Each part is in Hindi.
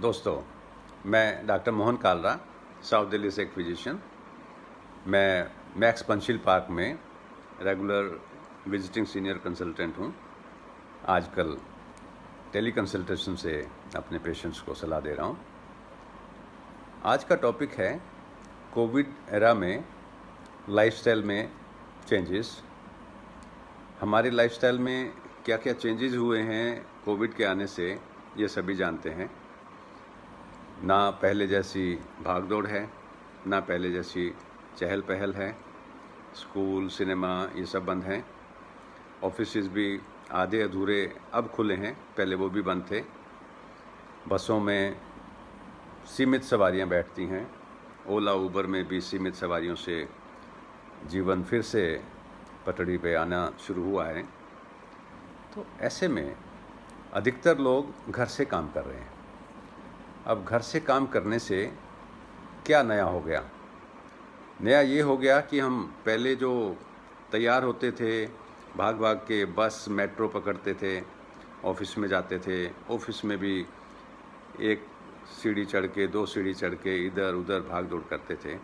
दोस्तों, मैं डॉक्टर मोहन कालरा, साउथ दिल्ली से एक फिजिशियन। मैं मैक्स पंचशील पार्क में रेगुलर विजिटिंग सीनियर कंसल्टेंट हूँ। आजकल टेली कंसल्टेशन से अपने पेशेंट्स को सलाह दे रहा हूँ। आज का टॉपिक है कोविड एरा में लाइफस्टाइल में चेंजेस। हमारे लाइफस्टाइल में क्या क्या चेंजेस हुए हैं कोविड के आने से, ये सभी जानते हैं। ना पहले जैसी भाग दौड़ है, ना पहले जैसी चहल पहल है। स्कूल, सिनेमा ये सब बंद हैं। ऑफिसेज भी आधे अधूरे अब खुले हैं, पहले वो भी बंद थे। बसों में सीमित सवारियां बैठती हैं। ओला उबर में भी सीमित सवारियों से जीवन फिर से पटड़ी पे आना शुरू हुआ है। तो ऐसे में अधिकतर लोग घर से काम कर रहे हैं। अब घर से काम करने से क्या नया हो गया? नया ये हो गया कि हम पहले जो तैयार होते थे, भाग भाग के बस मेट्रो पकड़ते थे, ऑफिस में जाते थे। ऑफिस में भी एक सीढ़ी चढ़ के, दो सीढ़ी चढ़ के इधर उधर भाग दौड़ करते थे।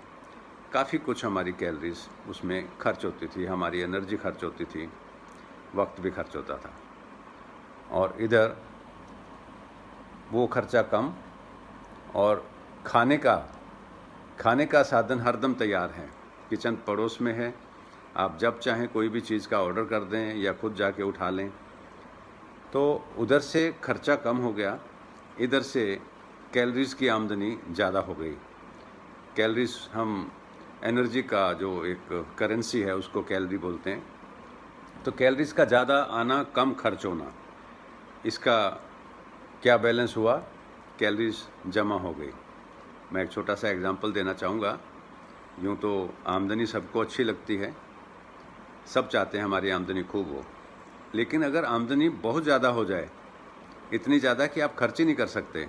काफ़ी कुछ हमारी कैलोरीज उसमें खर्च होती थी, हमारी एनर्जी खर्च होती थी, वक्त भी खर्च होता था। और इधर वो खर्चा कम और खाने का साधन हरदम तैयार है। किचन पड़ोस में है, आप जब चाहें कोई भी चीज़ का ऑर्डर कर दें या खुद जाके उठा लें। तो उधर से खर्चा कम हो गया, इधर से कैलोरीज की आमदनी ज़्यादा हो गई। कैलोरीज, हम एनर्जी का जो एक करेंसी है उसको कैलोरी बोलते हैं। तो कैलोरीज का ज़्यादा आना, कम खर्च होना, इसका क्या बैलेंस हुआ? कैलोरीज जमा हो गई। मैं एक छोटा सा एग्जांपल देना चाहूँगा। यूँ तो आमदनी सबको अच्छी लगती है, सब चाहते हैं हमारी आमदनी खूब हो। लेकिन अगर आमदनी बहुत ज़्यादा हो जाए, इतनी ज़्यादा कि आप खर्च ही नहीं कर सकते,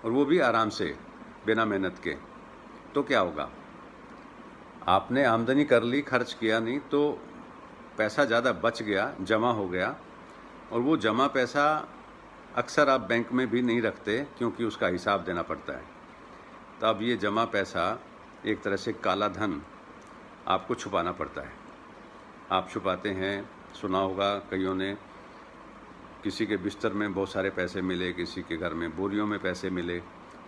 और वो भी आराम से, बिना मेहनत के, तो क्या होगा? आपने आमदनी कर ली, खर्च किया नहीं, तो पैसा ज़्यादा बच गया, जमा हो गया। और वो जमा पैसा अक्सर आप बैंक में भी नहीं रखते, क्योंकि उसका हिसाब देना पड़ता है। तो अब ये जमा पैसा एक तरह से काला धन आपको छुपाना पड़ता है। आप छुपाते हैं, सुना होगा कईयों ने, किसी के बिस्तर में बहुत सारे पैसे मिले, किसी के घर में बोरियों में पैसे मिले।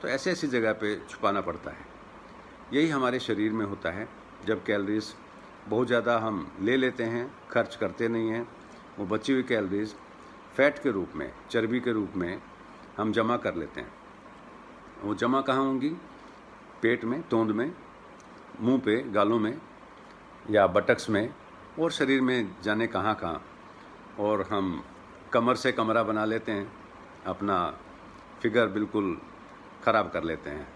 तो ऐसे ऐसी जगह पे छुपाना पड़ता है। यही हमारे शरीर में होता है। जब कैलोरीज बहुत ज़्यादा हम ले लेते हैं, खर्च करते नहीं हैं, वो बची हुई कैलोरीज फैट के रूप में, चर्बी के रूप में हम जमा कर लेते हैं। वो जमा कहाँ होंगी? पेट में, तोंद में, मुंह पे, गालों में, या बटक्स में, और शरीर में जाने कहाँ कहाँ। और हम कमर से कमरा बना लेते हैं, अपना फिगर बिल्कुल ख़राब कर लेते हैं।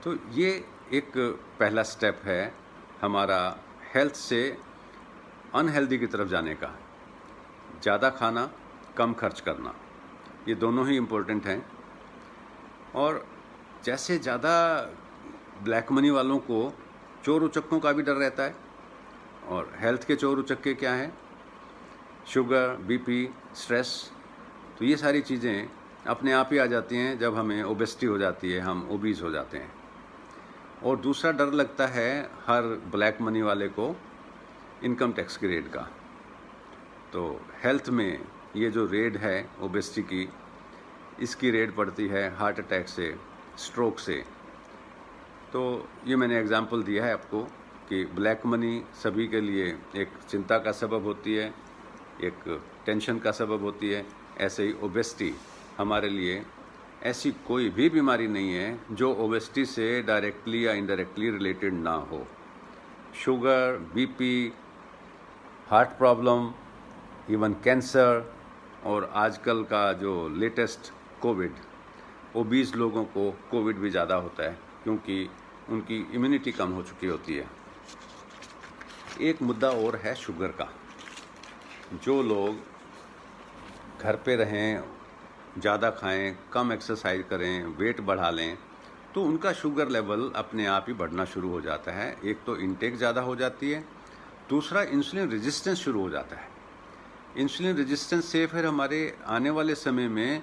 तो ये एक पहला स्टेप है हमारा हेल्थ से अनहेल्दी की तरफ जाने का। ज़्यादा खाना, कम खर्च करना, ये दोनों ही इम्पोर्टेंट हैं। और जैसे ज़्यादा ब्लैक मनी वालों को चोर उचक्कों का भी डर रहता है। और हेल्थ के चोर उचक्के क्या हैं? Sugar, BP, stress. तो ये सारी चीज़ें अपने आप ही आ जाती हैं जब हमें ओबेसिटी हो जाती है, हम ओबीज हो जाते हैं। और दूसरा डर लगता है हर ब्लैक मनी वाले को इनकम टैक्स की रेड का। तो हेल्थ में ये जो रेड है ओबेसिटी की, इसकी रेड पड़ती है हार्ट अटैक से, स्ट्रोक से। तो ये मैंने एग्जांपल दिया है आपको कि ब्लैक मनी सभी के लिए एक चिंता का सबब होती है, एक टेंशन का सबब होती है। ऐसे ही ओबेसिटी हमारे लिए ऐसी कोई भी बीमारी नहीं है जो ओबेसिटी से डायरेक्टली या इनडायरेक्टली रिलेटेड ना हो। Sugar, BP, heart problem, even cancer, और आजकल का जो लेटेस्ट कोविड, ओबीज लोगों को कोविड भी ज़्यादा होता है क्योंकि उनकी इम्यूनिटी कम हो चुकी होती है। एक मुद्दा और है शुगर का। जो लोग घर पे रहें, ज़्यादा खाएं, कम एक्सरसाइज करें, वेट बढ़ा लें, तो उनका शुगर लेवल अपने आप ही बढ़ना शुरू हो जाता है। एक तो इंटेक ज़्यादा हो जाती है, दूसरा इंसुलिन रेजिस्टेंस शुरू हो जाता है। इंसुलिन रेजिस्टेंस से फिर हमारे आने वाले समय में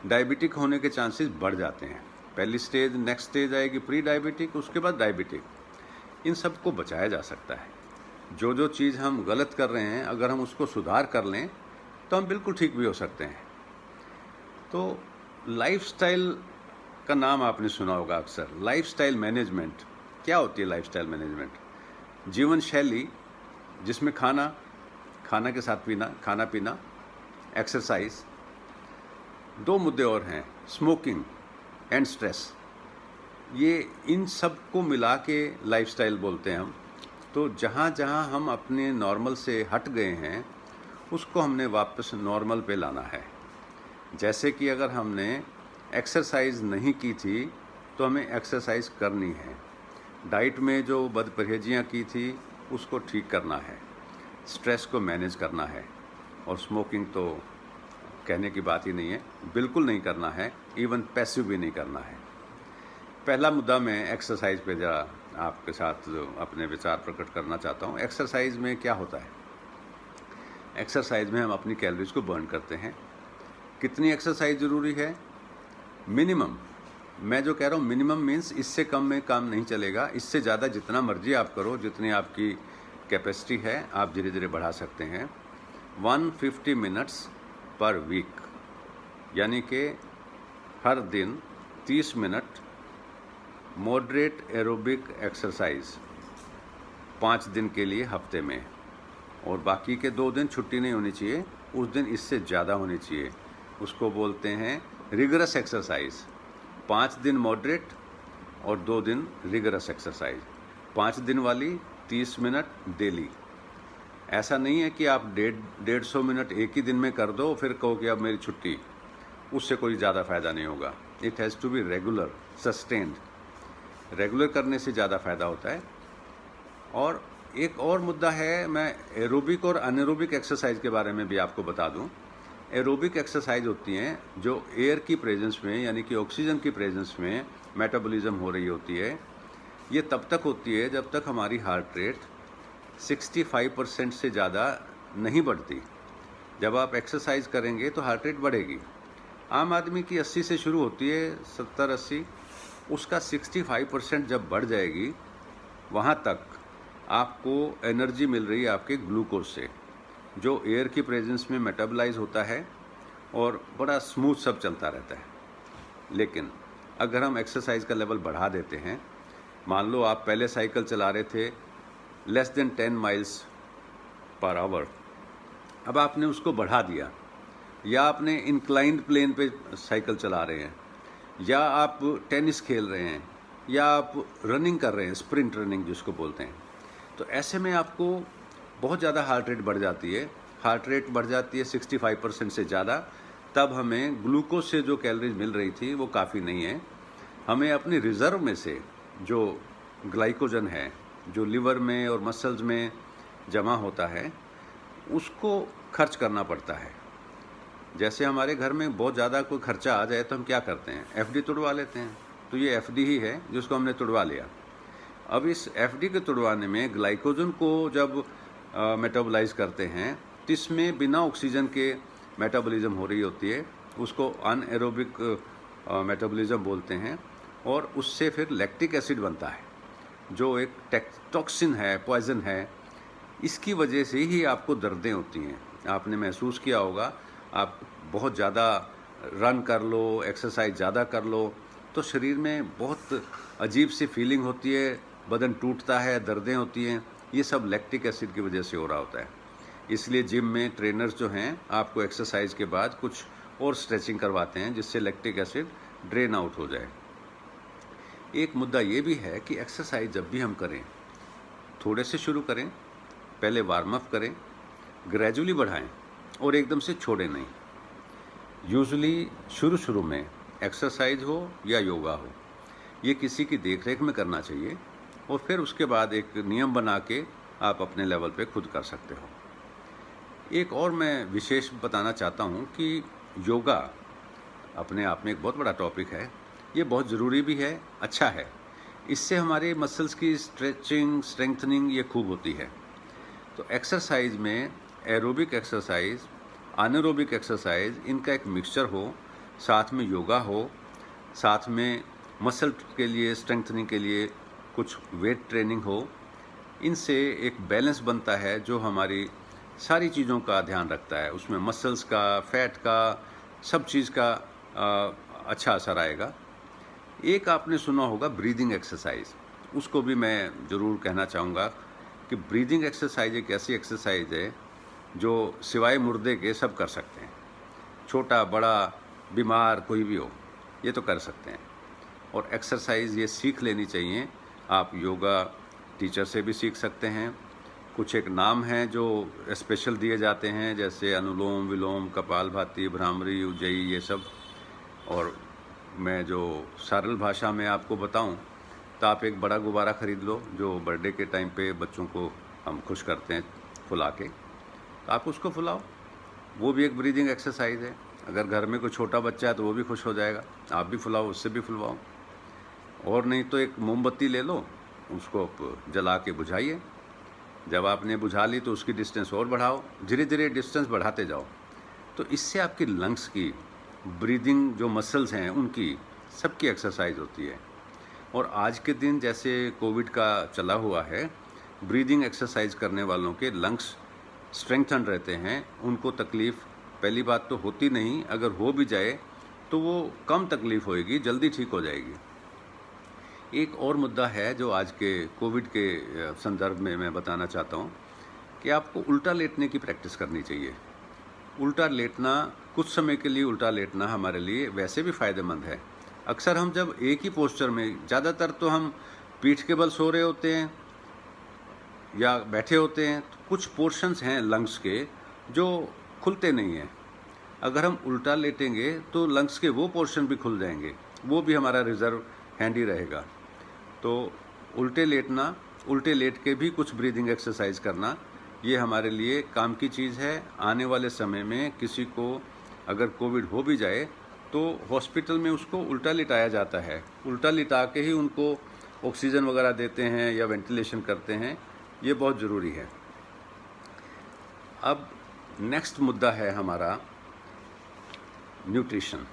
डायबिटिक होने के चांसेस बढ़ जाते हैं। पहली स्टेज, नेक्स्ट स्टेज आएगी प्री डायबिटिक, उसके बाद डायबिटिक। इन सब को बचाया जा सकता है। जो जो चीज़ हम गलत कर रहे हैं, अगर हम उसको सुधार कर लें तो हम बिल्कुल ठीक भी हो सकते हैं। तो लाइफस्टाइल का नाम आपने सुना होगा अक्सर। लाइफस्टाइल मैनेजमेंट क्या होती है? लाइफस्टाइल मैनेजमेंट जीवन शैली जिसमें खाना के साथ खाना पीना, एक्सरसाइज, दो मुद्दे और हैं, स्मोकिंग एंड स्ट्रेस। ये इन सब को मिला के लाइफस्टाइल बोलते हैं हम। तो जहाँ जहाँ हम अपने नॉर्मल से हट गए हैं उसको हमने वापस नॉर्मल पे लाना है। जैसे कि अगर हमने एक्सरसाइज नहीं की थी तो हमें एक्सरसाइज करनी है। डाइट में जो बदपरहेजियाँ की थी उसको ठीक करना है। स्ट्रेस को मैनेज करना है। और स्मोकिंग तो कहने की बात ही नहीं है, बिल्कुल नहीं करना है, इवन पैसिव भी नहीं करना है। पहला मुद्दा मैं एक्सरसाइज पे ज़रा आपके साथ अपने विचार प्रकट करना चाहता हूँ। एक्सरसाइज में क्या होता है? एक्सरसाइज में हम अपनी कैलोरीज को बर्न करते हैं। कितनी एक्सरसाइज ज़रूरी है? मिनिमम, मैं जो कह रहा हूँ मिनिमम मीन्स इससे कम में काम नहीं चलेगा। इससे ज़्यादा जितना मर्जी आप करो, जितनी आपकी कैपेसिटी है आप धीरे धीरे बढ़ा सकते हैं। 150 मिनट्स पर वीक, यानी कि हर दिन 30 मिनट मॉडरेट एरोबिक एक्सरसाइज 5 दिन के लिए हफ्ते में, और बाकी के 2 दिन छुट्टी नहीं होनी चाहिए, उस दिन इससे ज़्यादा होनी चाहिए। उसको बोलते हैं रिगरस एक्सरसाइज। 5 दिन मॉडरेट और 2 दिन रिगरस एक्सरसाइज। 5 दिन वाली 30 मिनट डेली। ऐसा नहीं है कि आप 150 मिनट एक ही दिन में कर दो फिर कहो कि अब मेरी छुट्टी, उससे कोई ज़्यादा फ़ायदा नहीं होगा। It has to be regular, sustained. Regular करने से ज़्यादा फ़ायदा होता है। और एक और मुद्दा है, मैं एरोबिक और अनएरोबिक एक्सरसाइज के बारे में भी आपको बता दूं। एरोबिक एक्सरसाइज होती हैं जो एयर की प्रेजेंस में, यानी कि ऑक्सीजन की प्रेजेंस में मेटाबॉलिज्म हो रही होती है। ये तब तक होती है जब तक हमारी हार्ट रेट 65% से ज़्यादा नहीं बढ़ती। जब आप एक्सरसाइज करेंगे तो हार्ट रेट बढ़ेगी। आम आदमी की 80 से शुरू होती है, 70-80। उसका 65% जब बढ़ जाएगी, वहाँ तक आपको एनर्जी मिल रही है आपके ग्लूकोज से, जो एयर की प्रेजेंस में मेटाबलाइज होता है और बड़ा स्मूथ सब चलता रहता है। लेकिन अगर हम एक्सरसाइज का लेवल बढ़ा देते हैं, मान लो आप पहले साइकिल चला रहे थे less than 10 miles per hour, अब आपने उसको बढ़ा दिया, या आपने इंक्लाइंड प्लेन पे साइकिल चला रहे हैं, या आप टेनिस खेल रहे हैं, या आप रनिंग कर रहे हैं, स्प्रिंट रनिंग जिसको बोलते हैं, तो ऐसे में आपको बहुत ज़्यादा हार्ट रेट बढ़ जाती है। हार्ट रेट बढ़ जाती है 65% से ज़्यादा, तब हमें ग्लूकोज से जो कैलोरीज मिल रही थी वो काफ़ी नहीं है। हमें अपनी रिज़र्व में से जो ग्लाइकोजन है, जो लिवर में और मसल्स में जमा होता है, उसको खर्च करना पड़ता है। जैसे हमारे घर में बहुत ज़्यादा कोई खर्चा आ जाए तो हम क्या करते हैं? एफडी तुड़वा लेते हैं। तो ये एफडी ही है जिसको हमने तुड़वा लिया। अब इस एफडी के तुड़वाने में ग्लाइकोजन को जब मेटाबोलाइज करते हैं तो इसमें बिना ऑक्सीजन के मेटाबॉलिज्म हो रही होती है, उसको अनएरोबिक मेटाबॉलिज्म बोलते हैं। और उससे फिर लैक्टिक एसिड बनता है जो एक टॉक्सिन है, पॉइजन है। इसकी वजह से ही आपको दर्दें होती हैं। आपने महसूस किया होगा, आप बहुत ज़्यादा रन कर लो, एक्सरसाइज ज़्यादा कर लो तो शरीर में बहुत अजीब सी फीलिंग होती है, बदन टूटता है, दर्दें होती हैं। ये सब लैक्टिक एसिड की वजह से हो रहा होता है। इसलिए जिम में ट्रेनर्स जो हैं आपको एक्सरसाइज के बाद कुछ और स्ट्रेचिंग करवाते हैं जिससे लैक्टिक एसिड ड्रेन आउट हो जाए। एक मुद्दा ये भी है कि एक्सरसाइज जब भी हम करें, थोड़े से शुरू करें, पहले वार्म अप करें, ग्रेजुअली बढ़ाएं और एकदम से छोड़ें नहीं। यूजुअली शुरू में एक्सरसाइज हो या योगा हो, ये किसी की देखरेख में करना चाहिए और फिर उसके बाद एक नियम बना के आप अपने लेवल पे खुद कर सकते हो। एक और मैं विशेष बताना चाहता हूँ कि योगा अपने आप में एक बहुत बड़ा टॉपिक है। ये बहुत ज़रूरी भी है, अच्छा है। इससे हमारे मसल्स की स्ट्रेचिंग, स्ट्रेंथनिंग ये खूब होती है। तो एक्सरसाइज में एरोबिक एक्सरसाइज, अनएरोबिक एक्सरसाइज, इनका एक मिक्सचर हो साथ में योगा हो, साथ में मसल के लिए स्ट्रेंथनिंग के लिए कुछ वेट ट्रेनिंग हो। इनसे एक बैलेंस बनता है जो हमारी सारी चीज़ों का ध्यान रखता है। उसमें मसल्स का, फैट का, सब चीज़ का अच्छा असर आएगा। एक आपने सुना होगा ब्रीदिंग एक्सरसाइज, उसको भी मैं ज़रूर कहना चाहूँगा कि ब्रीदिंग एक्सरसाइज एक ऐसी एक्सरसाइज है जो सिवाय मुर्दे के सब कर सकते हैं। छोटा बड़ा बीमार कोई भी हो, ये तो कर सकते हैं। और एक्सरसाइज ये सीख लेनी चाहिए। आप योगा टीचर से भी सीख सकते हैं। कुछ एक नाम हैं जो स्पेशल दिए जाते हैं, जैसे अनुलोम विलोम, कपालभाति, भ्रामरी, उज्जयी, ये सब। और मैं जो सरल भाषा में आपको बताऊं तो आप एक बड़ा गुब्बारा खरीद लो, जो बर्थडे के टाइम पे बच्चों को हम खुश करते हैं फुला के, तो आप उसको फुलाओ। वो भी एक ब्रीदिंग एक्सरसाइज है। अगर घर में कोई छोटा बच्चा है तो वो भी खुश हो जाएगा, आप भी फुलाओ, उससे भी फुलवाओ। और नहीं तो एक मोमबत्ती ले लो, उसको जला के बुझाइए। जब आपने बुझा ली तो उसकी डिस्टेंस और बढ़ाओ, धीरे धीरे डिस्टेंस बढ़ाते जाओ। तो इससे आपकी लंग्स की, ब्रीदिंग जो मसल्स हैं उनकी, सबकी एक्सरसाइज होती है। और आज के दिन जैसे कोविड का चला हुआ है, ब्रीदिंग एक्सरसाइज करने वालों के लंग्स स्ट्रेंथन रहते हैं। उनको तकलीफ़ पहली बात तो होती नहीं, अगर हो भी जाए तो वो कम तकलीफ़ होएगी, जल्दी ठीक हो जाएगी। एक और मुद्दा है जो आज के कोविड के संदर्भ में मैं बताना चाहता हूँ कि आपको उल्टा लेटने की प्रैक्टिस करनी चाहिए। उल्टा लेटना, कुछ समय के लिए उल्टा लेटना हमारे लिए वैसे भी फ़ायदेमंद है। अक्सर हम जब एक ही पोस्चर में, ज़्यादातर तो हम पीठ के बल सो रहे होते हैं या बैठे होते हैं, तो कुछ पोर्शंस हैं लंग्स के जो खुलते नहीं हैं। अगर हम उल्टा लेटेंगे तो लंग्स के वो पोर्शन भी खुल जाएंगे, वो भी हमारा रिजर्व हैंडी रहेगा। तो उल्टे लेटना, उल्टे लेट के भी कुछ ब्रीदिंग एक्सरसाइज करना, ये हमारे लिए काम की चीज़ है। आने वाले समय में किसी को अगर कोविड हो भी जाए तो हॉस्पिटल में उसको उल्टा लिटाया जाता है। उल्टा लिटा के ही उनको ऑक्सीजन वगैरह देते हैं या वेंटिलेशन करते हैं। ये बहुत ज़रूरी है। अब नेक्स्ट मुद्दा है हमारा न्यूट्रिशन।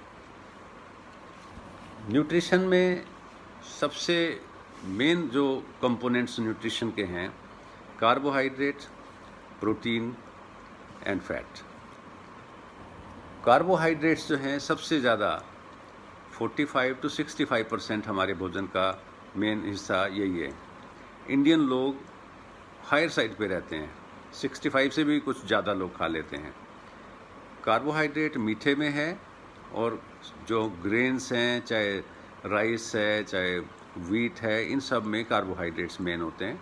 न्यूट्रिशन में सबसे मेन जो कंपोनेंट्स न्यूट्रिशन के हैं, carbohydrate, protein and fat. Carbohydrates जो हैं सबसे ज़्यादा 45 to 65% हमारे भोजन का मेन हिस्सा यही है। इंडियन लोग हायर साइड पे रहते हैं, 65 से भी कुछ ज़्यादा लोग खा लेते हैं। कार्बोहाइड्रेट मीठे में है, और जो ग्रेन्स हैं, चाहे राइस है चाहे वीट है, इन सब में कार्बोहाइड्रेट्स मेन होते हैं।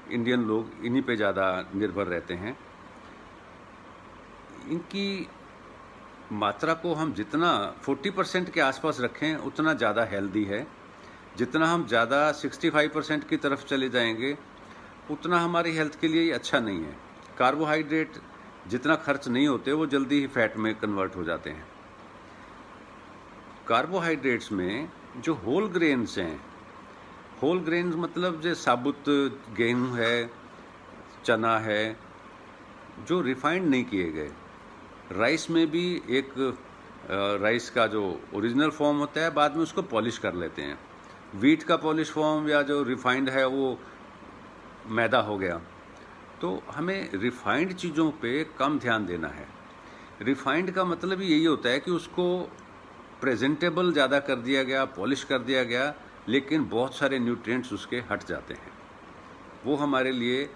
इंडियन लोग इन्हीं पे ज़्यादा निर्भर रहते हैं। इनकी मात्रा को हम जितना 40% के आसपास रखें उतना ज़्यादा हेल्दी है। जितना हम ज़्यादा 65% की तरफ चले जाएंगे उतना हमारी हेल्थ के लिए अच्छा नहीं है। कार्बोहाइड्रेट जितना खर्च नहीं होते वो जल्दी ही फैट में कन्वर्ट हो जाते हैं। कार्बोहाइड्रेट्स में जो होल ग्रेन्स हैं, होल ग्रेन्स मतलब जो साबुत गेहूँ है, चना है, जो रिफाइंड नहीं किए गए। राइस में भी एक राइस का जो ओरिजिनल फॉर्म होता है, बाद में उसको पॉलिश कर लेते हैं। वीट का पॉलिश फॉर्म या जो रिफाइंड है वो मैदा हो गया। तो हमें रिफाइंड चीज़ों पे कम ध्यान देना है। रिफाइंड का मतलब यही होता है कि उसको प्रेजेंटेबल ज़्यादा कर दिया गया, पॉलिश कर दिया गया, लेकिन बहुत सारे न्यूट्रिएंट्स उसके हट जाते हैं। वो हमारे लिए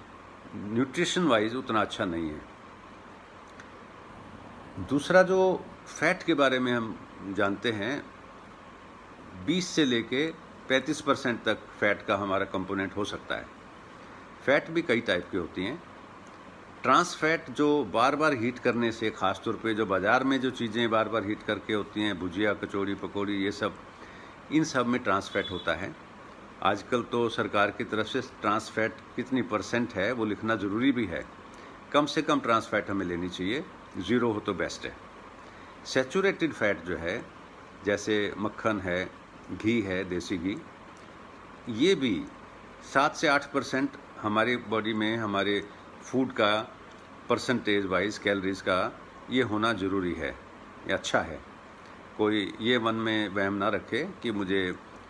न्यूट्रिशन वाइज उतना अच्छा नहीं है। दूसरा जो फैट के बारे में हम जानते हैं, 20 से लेके 35% तक फैट का हमारा कंपोनेंट हो सकता है। फैट भी कई टाइप की होती हैं। ट्रांस फैट जो बार बार हीट करने से, ख़ास तौर पे जो बाज़ार में जो चीज़ें बार बार हीट करके होती हैं, भुजिया, कचौड़ी, पकौड़ी, ये सब, इन सब में ट्रांस फैट होता है। आजकल तो सरकार की तरफ से ट्रांस फैट कितनी % है वो लिखना ज़रूरी भी है। कम से कम ट्रांस फैट हमें लेनी चाहिए, 0 हो तो बेस्ट है। सैचुरेटेड फैट जो है, जैसे मक्खन है, घी है, देसी घी, ये भी 7 से 8% हमारी बॉडी में, हमारे फूड का परसेंटेज वाइज, कैलोरीज का, ये होना ज़रूरी है, ये अच्छा है। कोई ये मन में वहम ना रखे कि मुझे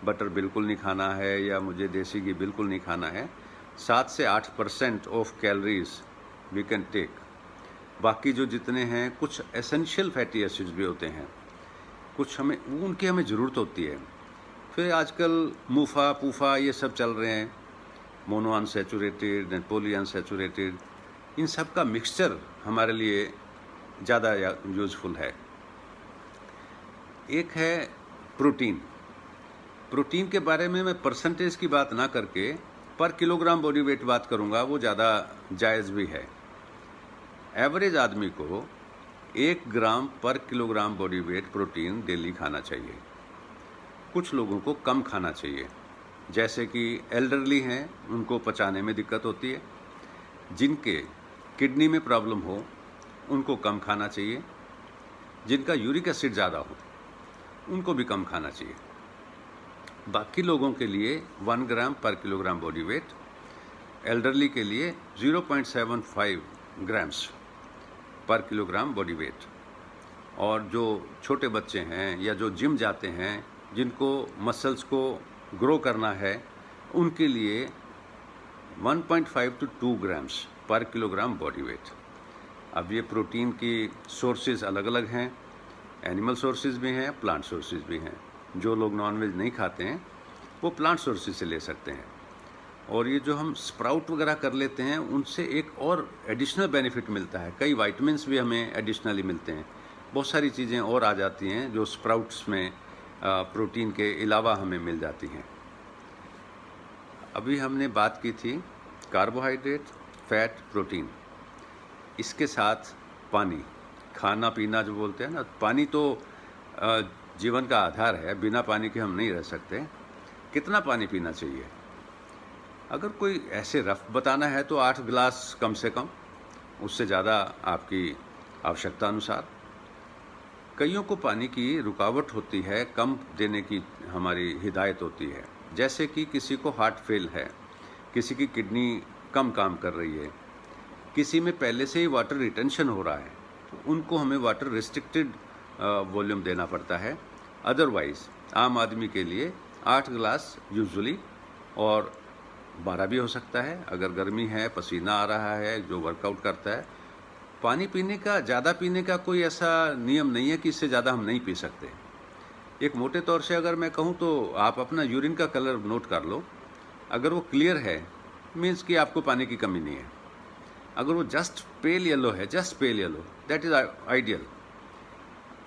बटर बिल्कुल नहीं खाना है या मुझे देसी घी बिल्कुल नहीं खाना है। 7 से 8% of calories we can take. बाकी जो जितने हैं, कुछ एसेंशियल फैटी एसिड्स भी होते हैं, कुछ उनकी हमें ज़रूरत होती है। फिर आजकल मूफा पूफा ये सब चल रहे हैं, मोनो अनसैचुरेटेड, पॉली अनसैचुरेटेड, इन सब का मिक्सचर हमारे लिए ज़्यादा यूज़फुल है। एक है प्रोटीन। प्रोटीन के बारे में मैं परसेंटेज की बात ना करके पर किलोग्राम बॉडी वेट बात करूँगा, वो ज़्यादा जायज़ भी है। एवरेज आदमी को 1 ग्राम पर kilogram body weight protein daily खाना चाहिए। कुछ लोगों को कम खाना चाहिए, जैसे कि एल्डरली हैं, उनको पचाने में दिक्कत होती है, जिनके किडनी में प्रॉब्लम हो उनको कम खाना चाहिए, जिनका यूरिक एसिड ज़्यादा हो उनको भी कम खाना चाहिए। बाकी लोगों के लिए 1 ग्राम पर किलोग्राम बॉडी वेट, एल्डरली के लिए 0.75 ग्राम्स पर किलोग्राम बॉडी वेट, और जो छोटे बच्चे हैं या जो जिम जाते हैं, जिनको मसल्स को ग्रो करना है, उनके लिए 1.5 to 2 ग्राम्स पर किलोग्राम बॉडी वेट। अब ये प्रोटीन की सोर्सेज अलग अलग हैं, एनिमल सोर्सेज भी हैं, प्लांट सोर्सेज भी हैं। जो लोग नॉनवेज नहीं खाते हैं वो प्लांट सोर्सेज से ले सकते हैं। और ये जो हम स्प्राउट वगैरह कर लेते हैं, उनसे एक और एडिशनल बेनिफिट मिलता है। कई वाइटमिन्स भी हमें एडिशनली मिलते हैं, बहुत सारी चीज़ें और आ जाती हैं जो स्प्राउट्स में प्रोटीन के अलावा हमें मिल जाती हैं। अभी हमने बात की थी कार्बोहाइड्रेट, फैट, प्रोटीन, इसके साथ पानी, खाना पीना जो बोलते हैं ना, पानी तो जीवन का आधार है, बिना पानी के हम नहीं रह सकते। कितना पानी पीना चाहिए? अगर कोई ऐसे रफ बताना है तो 8 गिलास कम से कम, उससे ज़्यादा आपकी आवश्यकता अनुसार। कईयों को पानी की रुकावट होती है, कम देने की हमारी हिदायत होती है, जैसे कि किसी को हार्ट फेल है, किसी की किडनी कम काम कर रही है, किसी में पहले से ही वाटर रिटेंशन हो रहा है, तो उनको हमें वाटर रिस्ट्रिक्टेड वॉल्यूम देना पड़ता है। अदरवाइज़ आम आदमी के लिए 8 गिलास यूजुअली, और 12 भी हो सकता है अगर गर्मी है, पसीना आ रहा है, जो वर्कआउट करता है। पानी पीने का, ज़्यादा पीने का कोई ऐसा नियम नहीं है कि इससे ज़्यादा हम नहीं पी सकते। एक मोटे तौर से अगर मैं कहूँ तो आप अपना यूरिन का कलर नोट कर लो। अगर वो क्लियर है, मीन्स कि आपको पानी की कमी नहीं है। अगर वो जस्ट पेल येलो है, just pale yellow, that is ideal.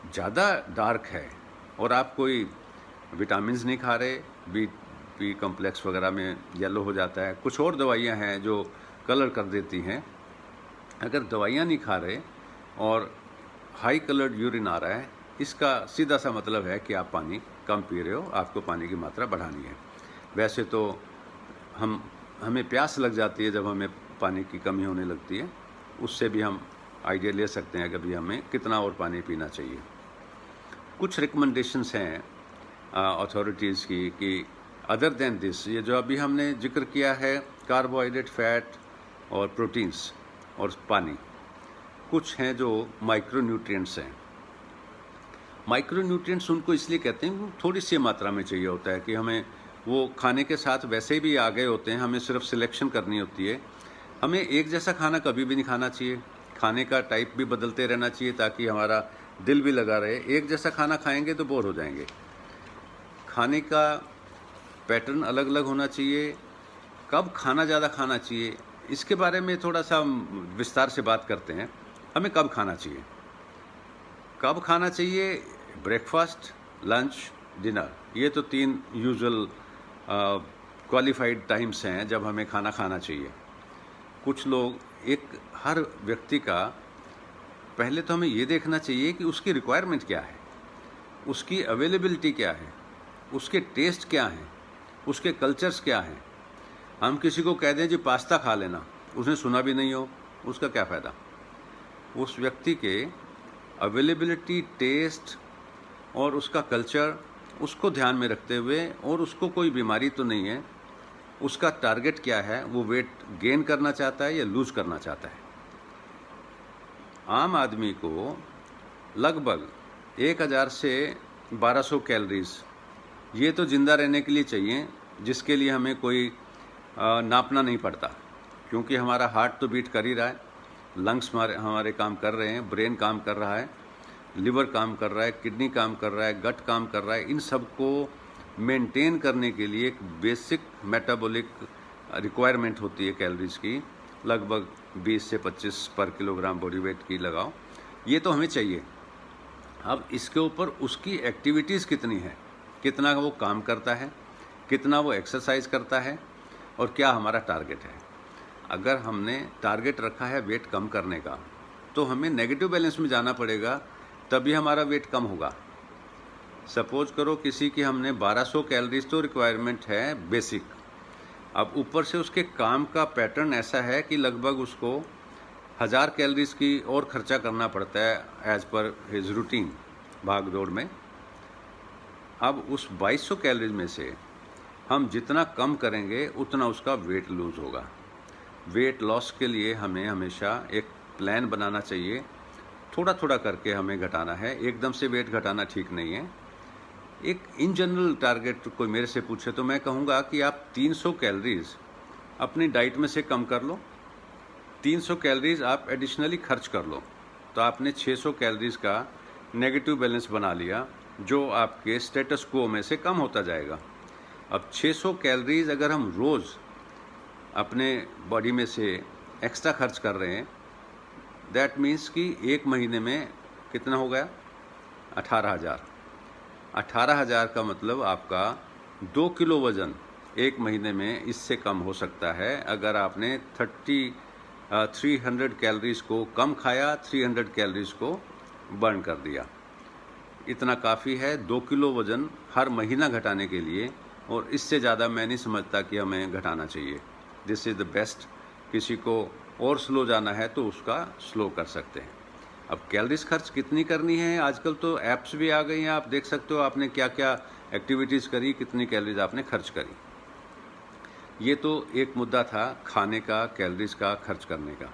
ज़्यादा डार्क है और आप कोई विटामिन्स नहीं खा रहे, बी कॉम्प्लेक्स वगैरह में येलो हो जाता है। कुछ और दवाइयाँ हैं जो कलर कर देती हैं। अगर दवाइयाँ नहीं खा रहे और हाई कलर्ड यूरिन आ रहा है, इसका सीधा सा मतलब है कि आप पानी कम पी रहे हो, आपको पानी की मात्रा बढ़ानी है। वैसे तो हमें प्यास लग जाती है जब हमें पानी की कमी होने लगती है, उससे भी हम आइडिया ले सकते हैं कि अभी हमें कितना और पानी पीना चाहिए। कुछ रिकमेंडेशंस हैं अथॉरिटीज़ की कि अदर देन दिस, ये जो अभी हमने जिक्र किया है, कार्बोहाइड्रेट, फैट और प्रोटीन्स और पानी, कुछ हैं जो माइक्रोन्यूट्रिएंट्स हैं। माइक्रोन्यूट्रिएंट्स उनको इसलिए कहते हैं कि थोड़ी सी मात्रा में चाहिए होता है, कि हमें वो खाने के साथ वैसे भी आ गए होते हैं, हमें सिर्फ सिलेक्शन करनी होती है। हमें एक जैसा खाना कभी भी नहीं खाना चाहिए, खाने का टाइप भी बदलते रहना चाहिए ताकि हमारा दिल भी लगा रहे। एक जैसा खाना खाएंगे तो बोर हो जाएंगे। खाने का पैटर्न अलग अलग होना चाहिए। कब खाना ज़्यादा खाना चाहिए, इसके बारे में थोड़ा सा विस्तार से बात करते हैं। हमें कब खाना चाहिए? कब खाना चाहिए? ब्रेकफास्ट, लंच, डिनर, ये तो 3 यूजुअल क्वालिफाइड टाइम्स हैं जब हमें खाना खाना चाहिए। कुछ लोग, हर व्यक्ति का पहले तो हमें ये देखना चाहिए कि उसकी रिक्वायरमेंट क्या है, उसकी अवेलेबिलिटी क्या है, उसके टेस्ट क्या हैं, उसके कल्चर्स क्या हैं। हम किसी को कह दें जी पास्ता खा लेना, उसने सुना भी नहीं हो, उसका क्या फ़ायदा? उस व्यक्ति के अवेलेबिलिटी, टेस्ट और उसका कल्चर, उसको ध्यान में रखते हुए, और उसको कोई बीमारी तो नहीं है, उसका टारगेट क्या है, वो वेट गेन करना चाहता है या लूज करना चाहता है। आम आदमी को लगभग 1000 से 1200 कैलोरीज, ये तो ज़िंदा रहने के लिए चाहिए, जिसके लिए हमें कोई नापना नहीं पड़ता, क्योंकि हमारा हार्ट तो बीट कर ही रहा है, लंग्स हमारे काम कर रहे हैं, ब्रेन काम कर रहा है, लिवर काम कर रहा है, किडनी काम कर रहा है, गट काम कर रहा है। इन सब को मेंटेन करने के लिए एक बेसिक मेटाबॉलिक रिक्वायरमेंट होती है कैलोरीज की, लगभग 20 से 25 पर किलोग्राम बॉडी वेट की लगाओ, ये तो हमें चाहिए। अब इसके ऊपर उसकी एक्टिविटीज़ कितनी है, कितना वो काम करता है, कितना वो एक्सरसाइज करता है, और क्या हमारा टारगेट है। अगर हमने टारगेट रखा है वेट कम करने का, तो हमें नेगेटिव बैलेंस में जाना पड़ेगा, तभी हमारा वेट कम होगा। सपोज करो किसी की हमने 1200 कैलोरीज तो रिक्वायरमेंट है बेसिक, अब ऊपर से उसके काम का पैटर्न ऐसा है कि लगभग उसको 1000 कैलोरीज की और खर्चा करना पड़ता है एज पर हिज रूटीन भाग दौड़ में। अब उस 2200 कैलोरीज में से हम जितना कम करेंगे उतना उसका वेट लूज होगा। वेट लॉस के लिए हमें हमेशा एक प्लान बनाना चाहिए, थोड़ा थोड़ा करके हमें घटाना है, एकदम से वेट घटाना ठीक नहीं है। एक इन जनरल टारगेट कोई मेरे से पूछे तो मैं कहूँगा कि आप 300 कैलोरीज अपनी डाइट में से कम कर लो, 300 कैलोरीज आप एडिशनली खर्च कर लो, तो आपने 600 कैलोरीज का नेगेटिव बैलेंस बना लिया, जो आपके स्टेटस क्वो में से कम होता जाएगा। अब 600 कैलोरीज अगर हम रोज़ अपने बॉडी में से एक्स्ट्रा खर्च कर रहे हैं, दैट मीन्स कि एक महीने में कितना हो गया, 18,000। 18,000 का मतलब आपका 2 किलो वज़न एक महीने में इससे कम हो सकता है, अगर आपने 300 कैलोरीज को कम खाया, 300 कैलोरीज को बर्न कर दिया। इतना काफ़ी है 2 किलो वज़न हर महीना घटाने के लिए, और इससे ज़्यादा मैं नहीं समझता कि हमें घटाना चाहिए। This is the best. किसी को और स्लो जाना है तो उसका स्लो कर सकते हैं। अब कैलोरीज खर्च कितनी करनी है, आजकल तो ऐप्स भी आ गई हैं, आप देख सकते हो आपने क्या क्या एक्टिविटीज़ करी, कितनी कैलोरीज आपने खर्च करी। ये तो एक मुद्दा था खाने का, कैलोरीज का खर्च करने का।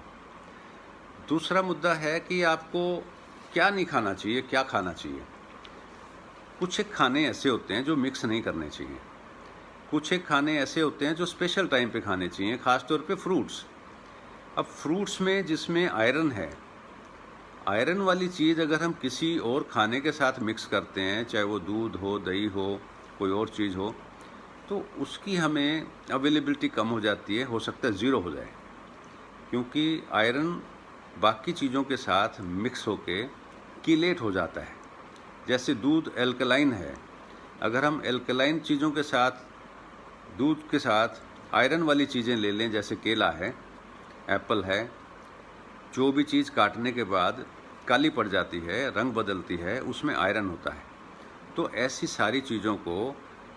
दूसरा मुद्दा है कि आपको क्या नहीं खाना चाहिए, क्या खाना चाहिए। कुछ एक खाने ऐसे होते हैं जो मिक्स नहीं करने चाहिए, कुछ एक खाने ऐसे होते हैं जो स्पेशल टाइम पे खाने चाहिए, ख़ास तौर पे फ्रूट्स। अब फ्रूट्स में जिसमें आयरन है, आयरन वाली चीज़ अगर हम किसी और खाने के साथ मिक्स करते हैं, चाहे वो दूध हो, दही हो, कोई और चीज़ हो, तो उसकी हमें अवेलेबिलिटी कम हो जाती है, हो सकता है ज़ीरो हो जाए, क्योंकि आयरन बाकी चीज़ों के साथ मिक्स होके कीलेट हो जाता है। जैसे दूध एल्कलाइन है, अगर हम एल्कलाइन चीज़ों के साथ, दूध के साथ आयरन वाली चीज़ें ले लें, जैसे केला है, एप्पल है, जो भी चीज़ काटने के बाद काली पड़ जाती है, रंग बदलती है, उसमें आयरन होता है। तो ऐसी सारी चीज़ों को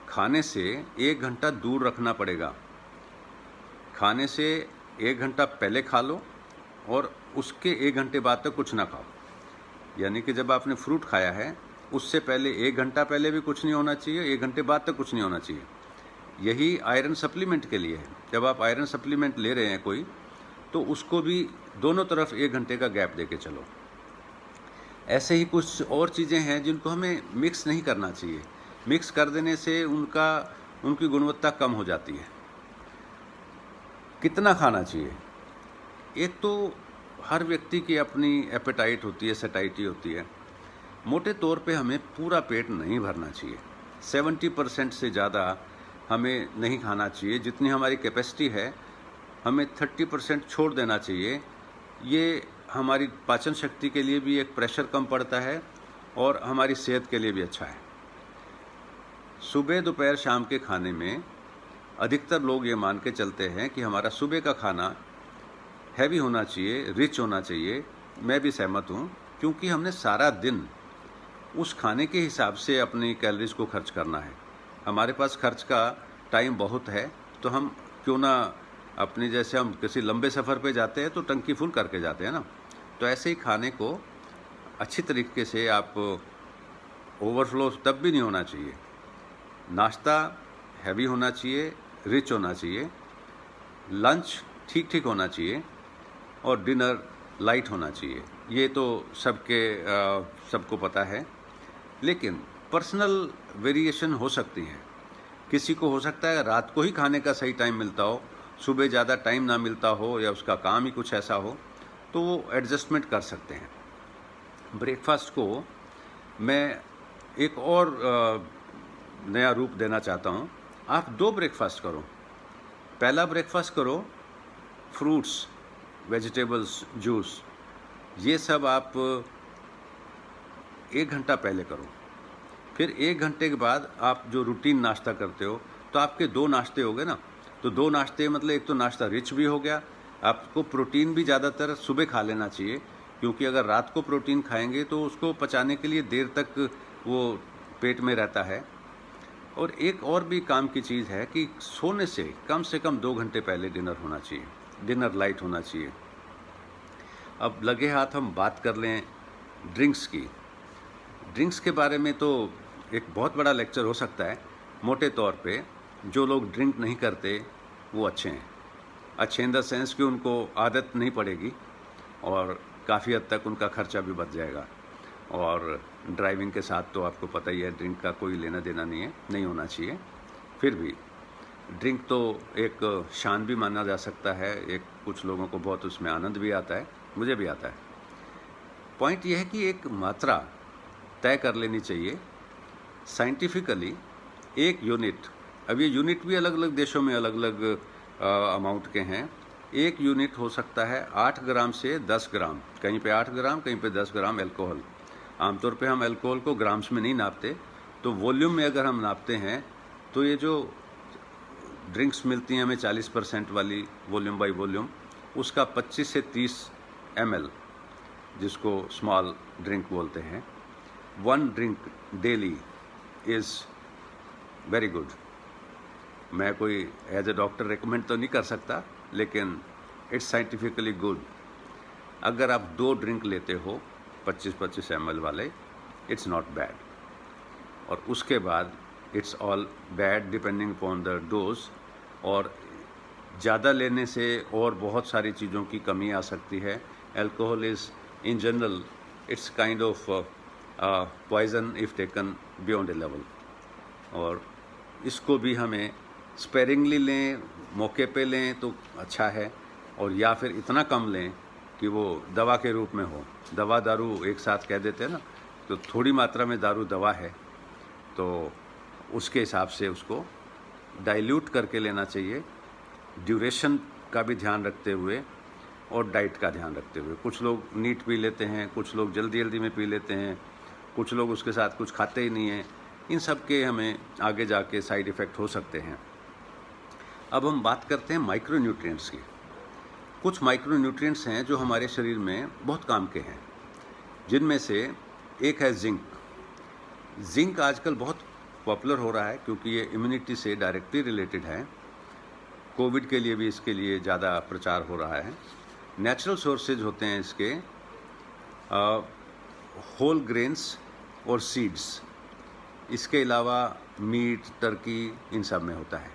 खाने से 1 घंटा दूर रखना पड़ेगा। खाने से 1 घंटा पहले खा लो, और उसके 1 घंटे बाद तक कुछ ना खाओ। यानी कि जब आपने फ्रूट खाया है, उससे पहले 1 घंटा पहले भी कुछ नहीं होना चाहिए, 1 घंटे बाद तक कुछ नहीं होना चाहिए। यही आयरन सप्लीमेंट के लिए है। जब आप आयरन सप्लीमेंट ले रहे हैं कोई, तो उसको भी दोनों तरफ 1 घंटे का गैप देके चलो। ऐसे ही कुछ और चीज़ें हैं जिनको हमें मिक्स नहीं करना चाहिए। मिक्स कर देने से उनकी गुणवत्ता कम हो जाती है। कितना खाना चाहिए, एक तो हर व्यक्ति की अपनी एपेटाइट होती है, सैटिस्फैक्शन होती है। मोटे तौर पे हमें पूरा पेट नहीं भरना चाहिए, 70% से ज़्यादा हमें नहीं खाना चाहिए। जितनी हमारी कैपेसिटी है, हमें 30% छोड़ देना चाहिए। ये हमारी पाचन शक्ति के लिए भी एक प्रेशर कम पड़ता है, और हमारी सेहत के लिए भी अच्छा है। सुबह, दोपहर, शाम के खाने में अधिकतर लोग ये मान के चलते हैं कि हमारा सुबह का खाना हैवी होना चाहिए, रिच होना चाहिए। मैं भी सहमत हूँ, क्योंकि हमने सारा दिन उस खाने के हिसाब से अपनी कैलोरीज को खर्च करना है। हमारे पास खर्च का टाइम बहुत है, तो हम क्यों ना अपनी, जैसे हम किसी लंबे सफ़र पे जाते हैं तो टंकी फुल करके जाते हैं ना, तो ऐसे ही खाने को अच्छी तरीके से आप, ओवरफ्लो तब भी नहीं होना चाहिए। नाश्ता हैवी होना चाहिए, रिच होना चाहिए, लंच ठीक ठीक होना चाहिए, और डिनर लाइट होना चाहिए। ये तो सबको पता है। लेकिन पर्सनल वेरिएशन हो सकती हैं। किसी को हो सकता है रात को ही खाने का सही टाइम मिलता हो, सुबह ज़्यादा टाइम ना मिलता हो या उसका काम ही कुछ ऐसा हो, तो वो एडजस्टमेंट कर सकते हैं। ब्रेकफास्ट को मैं एक और नया रूप देना चाहता हूँ। आप 2 ब्रेकफास्ट करो। पहला ब्रेकफास्ट करो फ्रूट्स, वेजिटेबल्स, जूस, ये सब आप 1 घंटा पहले करो। फिर 1 घंटे के बाद आप जो रूटीन नाश्ता करते हो, तो आपके 2 नाश्ते हो गए ना। तो 2 नाश्ते मतलब एक तो नाश्ता रिच भी हो गया, आपको प्रोटीन भी ज़्यादातर सुबह खा लेना चाहिए, क्योंकि अगर रात को प्रोटीन खाएंगे तो उसको पचाने के लिए देर तक वो पेट में रहता है। और एक और भी काम की चीज़ है कि सोने से कम 2 घंटे पहले डिनर होना चाहिए, डिनर लाइट होना चाहिए। अब लगे हाथ हम बात कर लें ड्रिंक्स की। ड्रिंक्स के बारे में तो एक बहुत बड़ा लेक्चर हो सकता है। मोटे तौर पे जो लोग ड्रिंक नहीं करते वो अच्छे हैं। अच्छे इन द सेंस कि उनको आदत नहीं पड़ेगी और काफ़ी हद तक उनका खर्चा भी बच जाएगा। और ड्राइविंग के साथ तो आपको पता ही है ड्रिंक का कोई लेना देना नहीं है, नहीं होना चाहिए। फिर भी ड्रिंक तो एक शान भी माना जा सकता है, एक कुछ लोगों को बहुत उसमें आनंद भी आता है, मुझे भी आता है। पॉइंट ये है कि एक मात्रा तय कर लेनी चाहिए साइंटिफिकली। एक यूनिट, अब ये यूनिट भी अलग अलग देशों में अलग अलग अमाउंट के हैं। एक यूनिट हो सकता है 8 ग्राम से 10 ग्राम, कहीं पे 8 ग्राम कहीं पे 10 ग्राम अल्कोहल। आमतौर पे हम अल्कोहल को ग्राम्स में नहीं नापते, तो वॉल्यूम में अगर हम नापते हैं तो ये जो ड्रिंक्स मिलती हैं हमें 40% वाली वॉल्यूम बाई वॉल्यूम, उसका 25 से 30 ml, जिसको स्मॉल ड्रिंक बोलते हैं, 1 drink daily is very good. मैं कोई एज ए डॉक्टर रिकमेंड तो नहीं कर सकता, लेकिन इट्स साइंटिफिकली गुड। अगर आप 2 ड्रिंक लेते हो 25-25 ml वाले, इट्स नॉट बैड। और उसके बाद it's all bad depending upon the dose. और ज़्यादा लेने से और बहुत सारी चीज़ों की कमी आ सकती है। Alcohol is in general it's kind of poison if taken beyond a level. और इसको भी हमें स्पेरिंगली लें, मौके पे लें तो अच्छा है, और या फिर इतना कम लें कि वो दवा के रूप में हो। दवा दारू एक साथ कह देते हैं ना, तो थोड़ी मात्रा में दारू दवा है, तो उसके हिसाब से उसको डाइल्यूट करके लेना चाहिए, ड्यूरेशन का भी ध्यान रखते हुए और डाइट का ध्यान रखते हुए। कुछ लोग नीट पी लेते हैं, कुछ लोग जल्दी जल्दी में पी लेते हैं, कुछ लोग उसके साथ कुछ खाते ही नहीं हैं। इन सब के हमें आगे जाके साइड इफ़ेक्ट हो सकते हैं। अब हम बात करते हैं माइक्रो न्यूट्रिएंट्स की। कुछ माइक्रो न्यूट्रिएंट्स हैं जो हमारे शरीर में बहुत काम के हैं, जिनमें से एक है जिंक। जिंक आजकल बहुत पॉपुलर हो रहा है क्योंकि ये इम्यूनिटी से डायरेक्टली रिलेटेड है। कोविड के लिए भी इसके लिए ज़्यादा प्रचार हो रहा है। नेचुरल सोर्सेज होते हैं इसके होल ग्रेन्स और सीड्स। इसके अलावा मीट, टर्की, इन सब में होता है।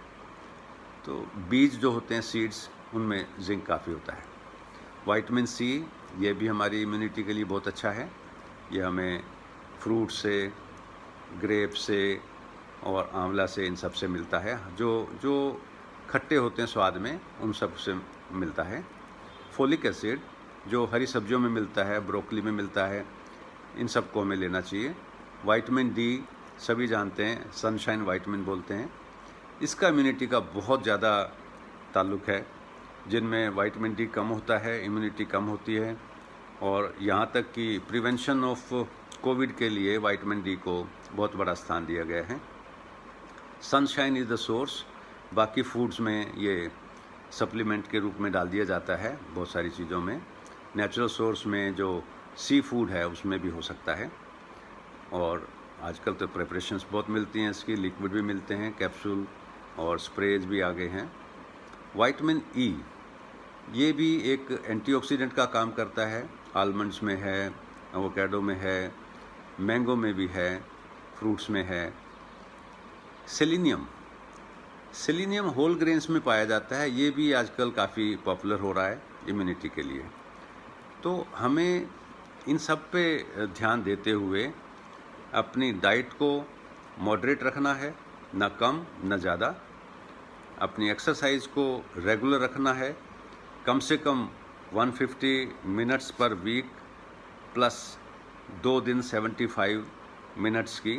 तो बीज जो होते हैं, सीड्स, उनमें जिंक काफ़ी होता है। विटामिन सी, ये भी हमारी इम्यूनिटी के लिए बहुत अच्छा है। ये हमें फ्रूट से, ग्रेप से और आंवला से, इन सब से मिलता है। जो खट्टे होते हैं स्वाद में, उन सब से मिलता है। फोलिक एसिड जो हरी सब्जियों में मिलता है, ब्रोकली में मिलता है, इन सब को हमें लेना चाहिए। विटामिन डी सभी जानते हैं, सनशाइन विटामिन बोलते हैं। इसका इम्यूनिटी का बहुत ज़्यादा ताल्लुक़ है। जिनमें विटामिन डी कम होता है, इम्यूनिटी कम होती है। और यहाँ तक कि प्रिवेंशन ऑफ कोविड के लिए विटामिन डी को बहुत बड़ा स्थान दिया गया है। Sunshine is the source. बाकी फूड्स में ये सप्लीमेंट के रूप में डाल दिया जाता है बहुत सारी चीज़ों में। नेचुरल सोर्स में जो सी फूड है उसमें भी हो सकता है। और आजकल तो प्रिपरेशंस बहुत मिलती हैं इसकी, लिक्विड भी मिलते हैं, कैप्सूल और स्प्रेज भी आ गए हैं। विटामिन ई, ये भी एक एंटीऑक्सीडेंट का काम करता है। आलमंड्स में है, एवोकाडो में है, मैंगो में भी है, फ्रूट्स में है। सेलेनियम, सेलेनियम होल ग्रेन्स में पाया जाता है। ये भी आजकल काफ़ी पॉपुलर हो रहा है इम्यूनिटी के लिए। तो हमें इन सब पे ध्यान देते हुए अपनी डाइट को मॉडरेट रखना है, ना कम ना ज़्यादा। अपनी एक्सरसाइज को रेगुलर रखना है, कम से कम 150 मिनट्स पर वीक प्लस 2 दिन 75 मिनट्स की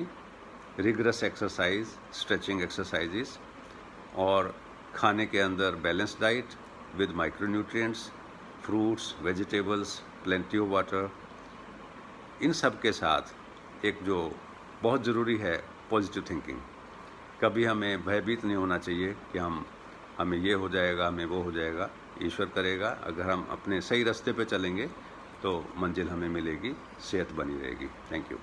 रिगरस एक्सरसाइज, स्ट्रेचिंग एक्सरसाइजेस, और खाने के अंदर balance diet with micronutrients, fruits, vegetables, plenty of water. इन सब के साथ एक जो बहुत ज़रूरी है, पॉजिटिव थिंकिंग। कभी हमें भयभीत नहीं होना चाहिए कि हमें ये हो जाएगा, हमें वो हो जाएगा। ईश्वर करेगा। अगर हम अपने सही रास्ते पे चलेंगे तो मंजिल हमें मिलेगी, सेहत बनी रहेगी। Thank you.